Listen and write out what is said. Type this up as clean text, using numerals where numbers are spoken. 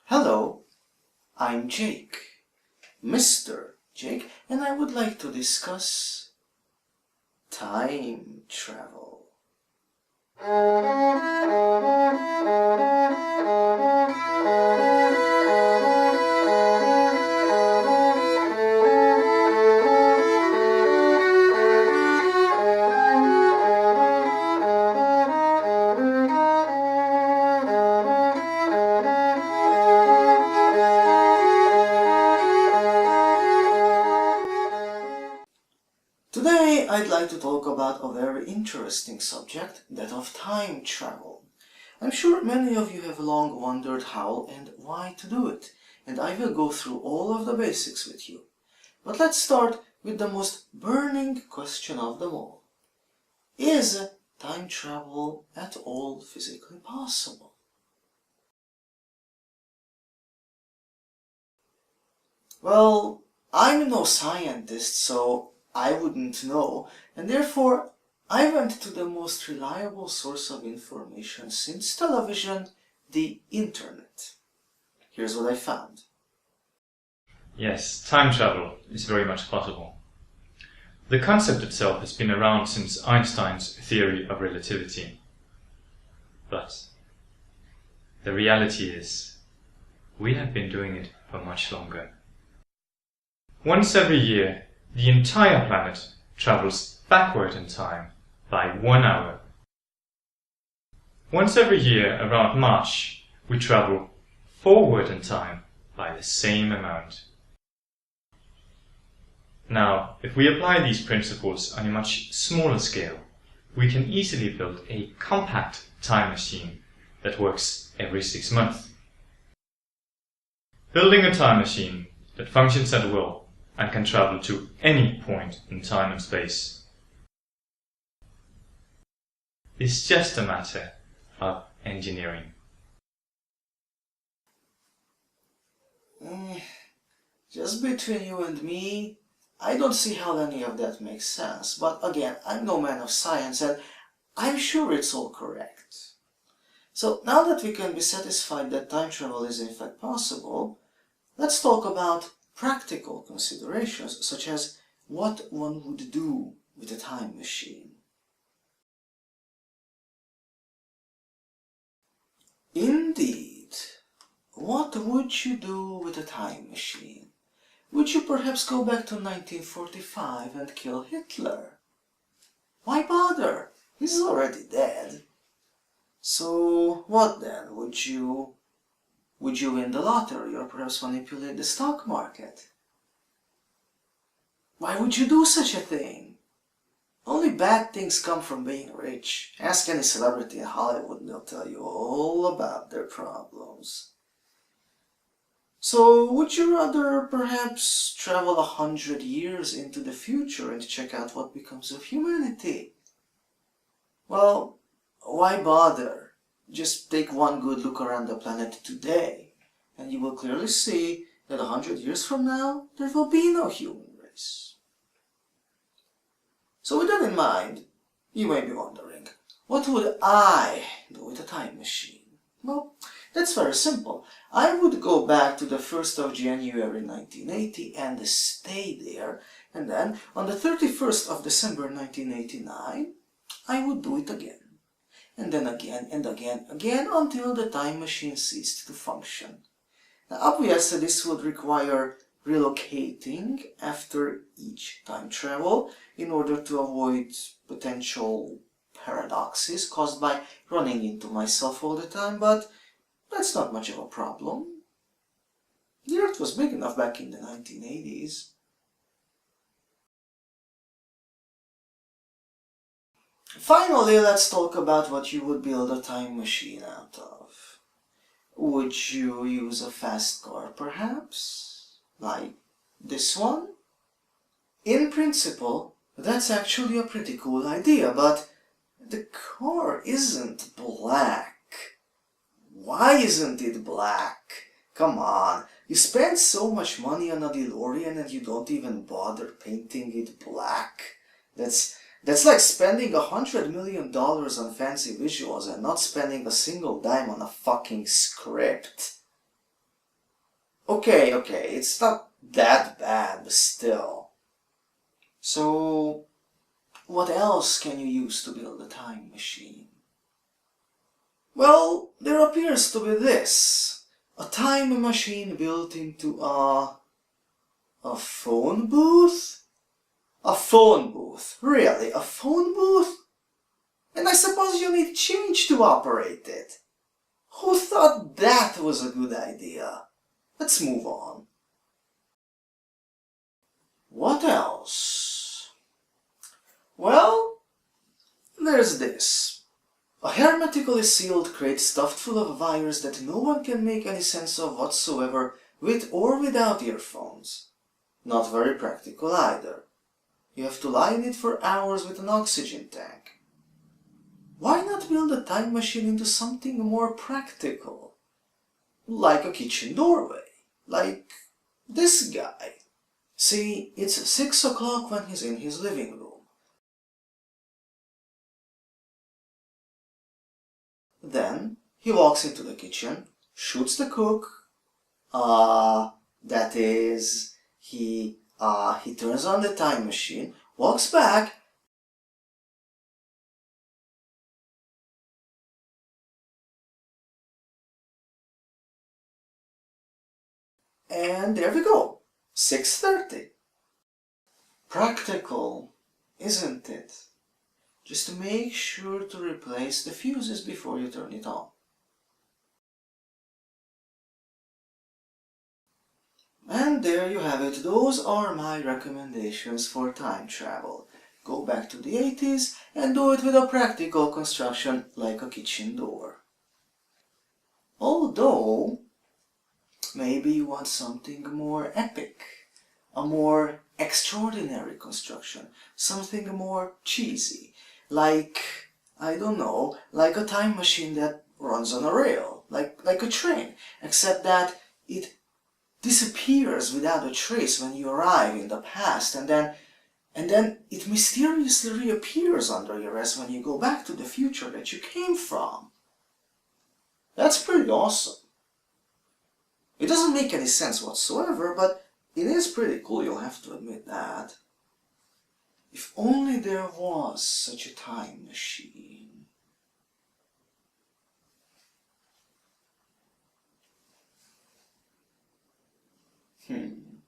Hello, I'm Jake, Mr. Jake, and I would like to discuss time travel. Today I'd like to talk about a very interesting subject, that of time travel. I'm sure many of you have long wondered how and why to do it, and I will go through all of the basics with you. But let's start with the most burning question of them all. Is time travel at all physically possible? Well, I'm no scientist, so I wouldn't know, and therefore I went to the most reliable source of information since television, the internet. Here's what I found. Yes, time travel is very much possible. The concept itself has been around since Einstein's theory of relativity. But the reality is, we have been doing it for much longer. Once every year, the entire planet travels backward in time by 1 hour. Once every year, around March, we travel forward in time by the same amount. Now, if we apply these principles on a much smaller scale, we can easily build a compact time machine that works every 6 months. Building a time machine that functions at will and can travel to any point in time and space is just a matter of engineering. Just between you and me, I don't see how any of that makes sense, but again, I'm no man of science and I'm sure it's all correct. So now that we can be satisfied that time travel is in fact possible, let's talk about practical considerations, such as what one would do with a time machine. Indeed, what would you do with a time machine? Would you perhaps go back to 1945 and kill Hitler? Why bother? He's already dead. So what then? Would you win the lottery or perhaps manipulate the stock market? Why would you do such a thing? Only bad things come from being rich. Ask any celebrity in Hollywood and they'll tell you all about their problems. So would you rather perhaps travel 100 years into the future and check out what becomes of humanity? Well, why bother? Just take one good look around the planet today, and you will clearly see that 100 years from now, there will be no human race. So with that in mind, you may be wondering, what would I do with a time machine? Well, that's very simple. I would go back to the 1st of January 1980 and stay there, and then on the 31st of December 1989, I would do it again. And then again and again until the time machine ceased to function. Now, obviously this would require relocating after each time travel in order to avoid potential paradoxes caused by running into myself all the time, but that's not much of a problem. The Earth was big enough back in the 1980s. Finally, let's talk about what you would build a time machine out of. Would you use a fast car, perhaps? Like this one? In principle, that's actually a pretty cool idea, but the car isn't black. Why isn't it black? Come on, you spend so much money on a DeLorean and you don't even bother painting it black? That's like spending $100 million on fancy visuals and not spending a single dime on a fucking script. Okay, it's not that bad, but still. So, what else can you use to build a time machine? Well, there appears to be this. A time machine built into a phone booth? A phone booth? Really, a phone booth? And I suppose you need change to operate it. Who thought that was a good idea? Let's move on. What else? Well, there's this. A hermetically sealed crate stuffed full of a virus that no one can make any sense of whatsoever, with or without earphones. Not very practical either. You have to lie in it for hours with an oxygen tank. Why not build a time machine into something more practical? Like a kitchen doorway. Like this guy. See, it's 6 o'clock when he's in his living room. Then he walks into the kitchen, shoots the cook. That is, he turns on the time machine, walks back, and there we go. 6:30. Practical, isn't it? Just to make sure to replace the fuses before you turn it on. And there you have it. Those are my recommendations for time travel. Go back to the 80s and do it with a practical construction like a kitchen door. Although, maybe you want something more epic, a more extraordinary construction, something more cheesy, like, I don't know, like a time machine that runs on a rail, like a train, except that it disappears without a trace when you arrive in the past, and then it mysteriously reappears under your eyes when you go back to the future that you came from. That's pretty awesome. It doesn't make any sense whatsoever, but it is pretty cool, you'll have to admit that. If only there was such a time machine. Hmm.